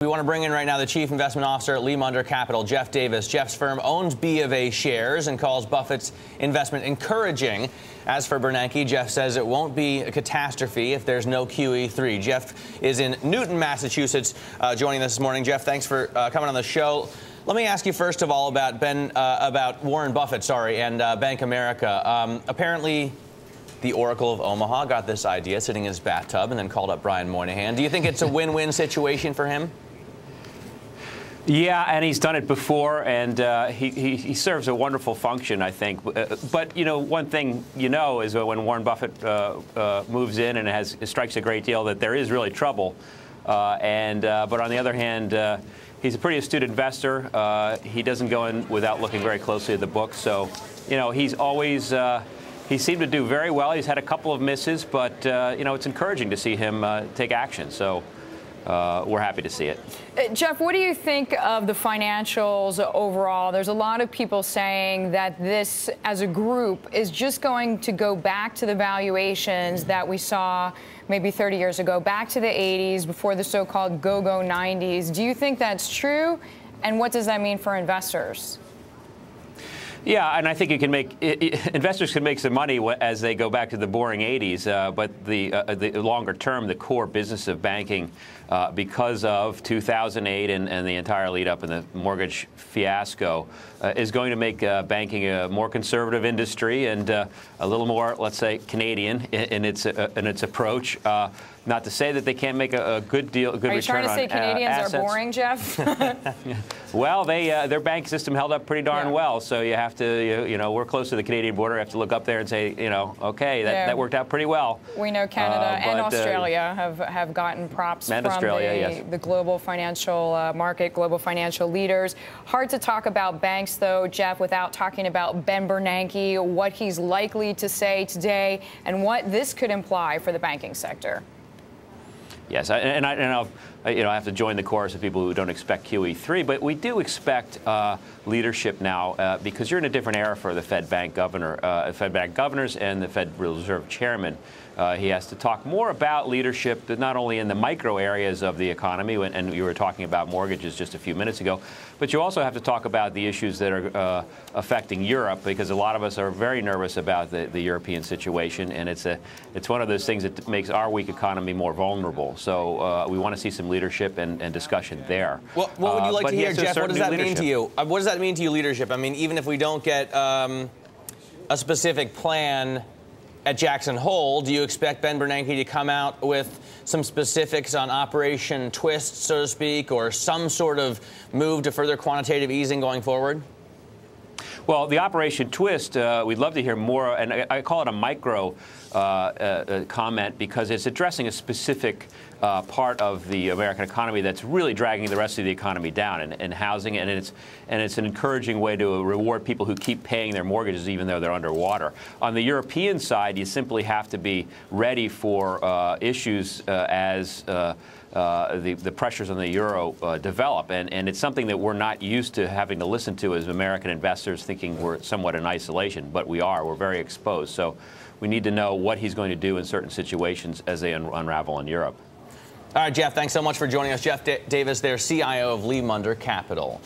We want to bring in right now the Chief Investment Officer at Lee Munder Capital, Jeff Davis. Jeff's firm owns B of A shares and calls Buffett's investment encouraging. As for Bernanke, Jeff says it won't be a catastrophe if there's no QE3. Jeff is in Newton, Massachusetts, joining us this morning. Jeff, thanks for coming on the show. Let me ask you first of all about Warren Buffett, and Bank of America. Apparently, the Oracle of Omaha got this idea sitting in his bathtub and then called up Brian Moynihan. Do you think it's a win-win situation for him? Yeah, and he's done it before, and he serves a wonderful function, I think. But, you know, one thing you know is that when Warren Buffett moves in and strikes a great deal, that there is really trouble. But on the other hand, he's a pretty astute investor. He doesn't go in without looking very closely at the books. So, you know, he's always he seemed to do very well. He's had a couple of misses, but, you know, it's encouraging to see him take action. So we're happy to see it. Jeff, what do you think of the financials overall? There's a lot of people saying that this, as a group, is just going to go back to the valuations that we saw maybe 30 years ago, back to the 80s, before the so-called go-go 90s. Do you think that's true? And what does that mean for investors? Yeah, and I think investors can make some money as they go back to the boring 80s, but the longer term, the core business of banking, because of 2008 and the entire lead up in the mortgage fiasco, is going to make banking a more conservative industry and a little more, let's say, Canadian in its approach. Not to say that they can't make a good return on assets. Are you trying to say Canadians are boring, Jeff? Well, their bank system held up pretty darn well, so you have to, you know, we're close to the Canadian border. You have to look up there and say, you know, okay, that worked out pretty well. We know Canada and Australia have gotten props from the global financial market, global financial leaders. Hard to talk about banks, though, Jeff, without talking about Ben Bernanke, what he's likely to say today, and what this could imply for the banking sector. Yes, and I'll have to join the chorus of people who don't expect QE3, but we do expect leadership now because you're in a different era for the Fed bank governors and the Federal Reserve Chairman. He has to talk more about leadership, not only in the micro areas of the economy, and you were talking about mortgages just a few minutes ago, but you also have to talk about the issues that are affecting Europe, because a lot of us are very nervous about the European situation, and it's one of those things that makes our weak economy more vulnerable. So we want to see some leadership and discussion there. Well, what would you like to hear, Jeff? What does that mean to you? What does that mean to you, leadership? I mean, even if we don't get a specific plan at Jackson Hole, do you expect Ben Bernanke to come out with some specifics on Operation Twist, so to speak, or some sort of move to further quantitative easing going forward? Well, the Operation Twist, we'd love to hear more, and I call it a micro comment because it's addressing a specific part of the American economy that's really dragging the rest of the economy down, and housing, and it's an encouraging way to reward people who keep paying their mortgages even though they're underwater. On the European side, you simply have to be ready for issues as the pressures on the euro develop, and it's something that we're not used to having to listen to as American investors, thinking we're somewhat in isolation, but we're very exposed. So we need to know what he's going to do in certain situations as they unravel in Europe. All right, Jeff, thanks so much for joining us. Jeff Davis there, CIO of Lee Munder Capital.